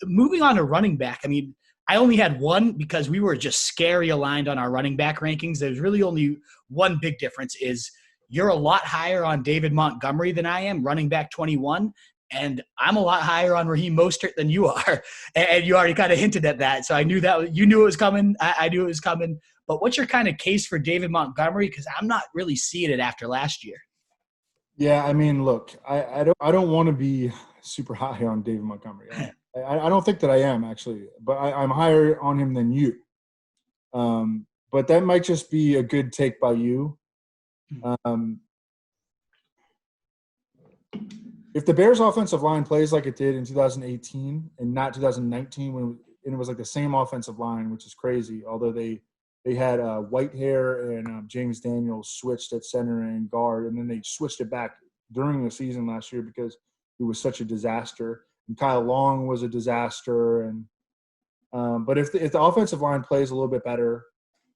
Moving on to running back, I mean, I only had one because we were just scary aligned on our running back rankings. There's really only one big difference is you're a lot higher on David Montgomery than I am, running back 21, and I'm a lot higher on Raheem Mostert than you are. And you already kind of hinted at that. So I knew that you knew it was coming. I knew it was coming. But what's your kind of case for David Montgomery? Because I'm not really seeing it after last year. Yeah, I mean, look, I don't want to be super high on David Montgomery. I don't think that I am actually, but I'm higher on him than you. But that might just be a good take by you. Um, if the Bears' offensive line plays like it did in 2018 and not 2019, when it was like the same offensive line, which is crazy, although they had Whitehair and James Daniels switched at center and guard, and then they switched it back during the season last year because it was such a disaster. And Kyle Long was a disaster. But if the offensive line plays a little bit better,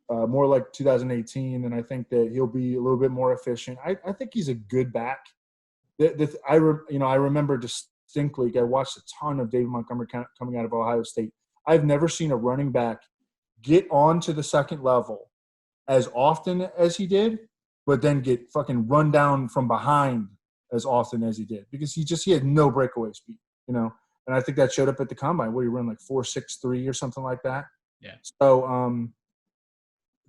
more like 2018, then I think that he'll be a little bit more efficient. I think he's a good back. I remember distinctly, I watched a ton of David Montgomery coming out of Ohio State. I've never seen a running back get on to the second level as often as he did, but then get fucking run down from behind as often as he did because he had no breakaway speed, And I think that showed up at the combine where he ran like 4.63 or something like that. Yeah. So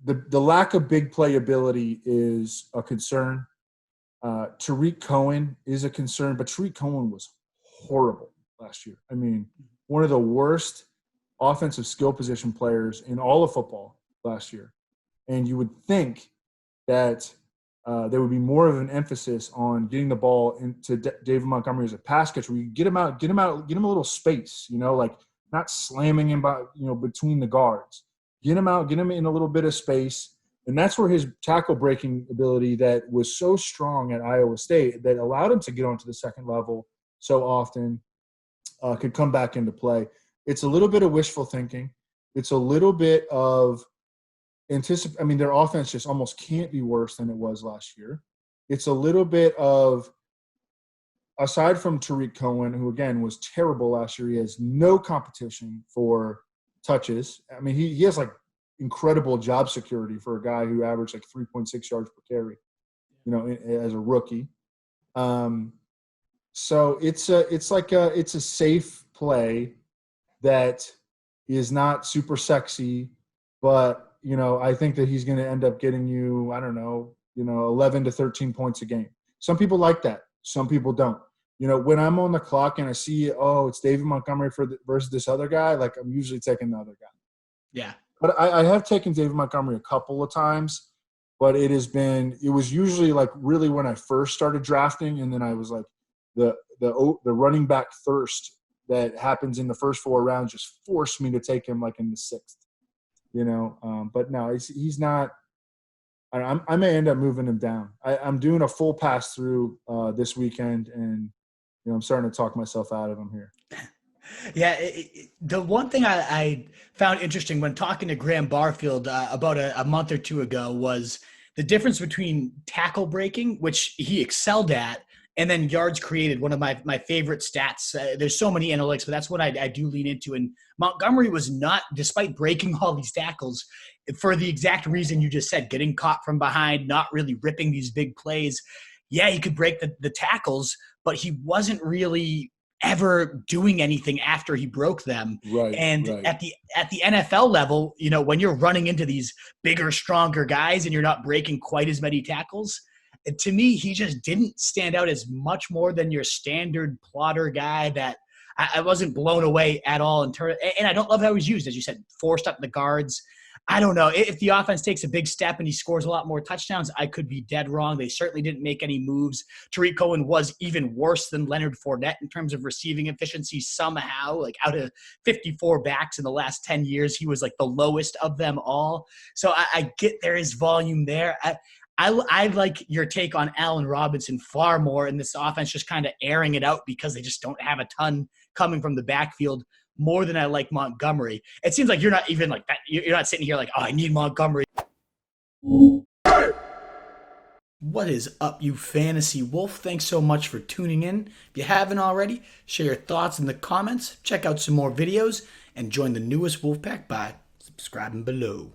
the lack of big playability is a concern. Tariq Cohen is a concern, but Tariq Cohen was horrible last year. I mean, one of the worst offensive skill position players in all of football last year. And you would think that there would be more of an emphasis on getting the ball into David Montgomery as a pass catcher. You get him out, get him a little space, like not slamming him between the guards. Get him out, get him in a little bit of space. And that's where his tackle breaking ability that was so strong at Iowa State that allowed him to get onto the second level so often could come back into play. It's a little bit of wishful thinking. It's a little bit of their offense just almost can't be worse than it was last year. It's a little bit of, aside from Tariq Cohen, who, again, was terrible last year, he has no competition for touches. I mean, he has, like, incredible job security for a guy who averaged, like, 3.6 yards per carry, as a rookie. So it's a safe play that is not super sexy, but I think that he's going to end up getting you, 11 to 13 points a game. Some people like that. Some people don't. When I'm on the clock and I see, it's David Montgomery versus this other guy, like I'm usually taking the other guy. Yeah. But I have taken David Montgomery a couple of times, but it was usually like really when I first started drafting, and then I was like the running back thirst that happens in the first 4 rounds just forced me to take him like in the 6th, but no, he's not. I may end up moving him down. I'm doing a full pass through this weekend, and I'm starting to talk myself out of him here. Yeah, the one thing I found interesting when talking to Graham Barfield about a month or two ago was the difference between tackle breaking, which he excelled at, and then yards created, one of my favorite stats. There's so many analytics, but that's what I do lean into. And Montgomery was not, despite breaking all these tackles, for the exact reason you just said, getting caught from behind, not really ripping these big plays. Yeah, he could break the tackles, but he wasn't really ever doing anything after he broke them. Right. And right. at the NFL level, when you're running into these bigger, stronger guys and you're not breaking quite as many tackles, to me, he just didn't stand out as much more than your standard plotter guy that I wasn't blown away at all. And I don't love how he was used, as you said, forced up the guards. I don't know. If the offense takes a big step and he scores a lot more touchdowns, I could be dead wrong. They certainly didn't make any moves. Tariq Cohen was even worse than Leonard Fournette in terms of receiving efficiency somehow. Like out of 54 backs in the last 10 years, he was like the lowest of them all. So I get there is volume there. I like your take on Allen Robinson far more, and this offense just kind of airing it out because they just don't have a ton coming from the backfield, more than I like Montgomery. It seems like you're not even like that. You're not sitting here like, I need Montgomery. What is up, you fantasy wolf? Thanks so much for tuning in. If you haven't already, share your thoughts in the comments, check out some more videos, and join the newest Wolfpack by subscribing below.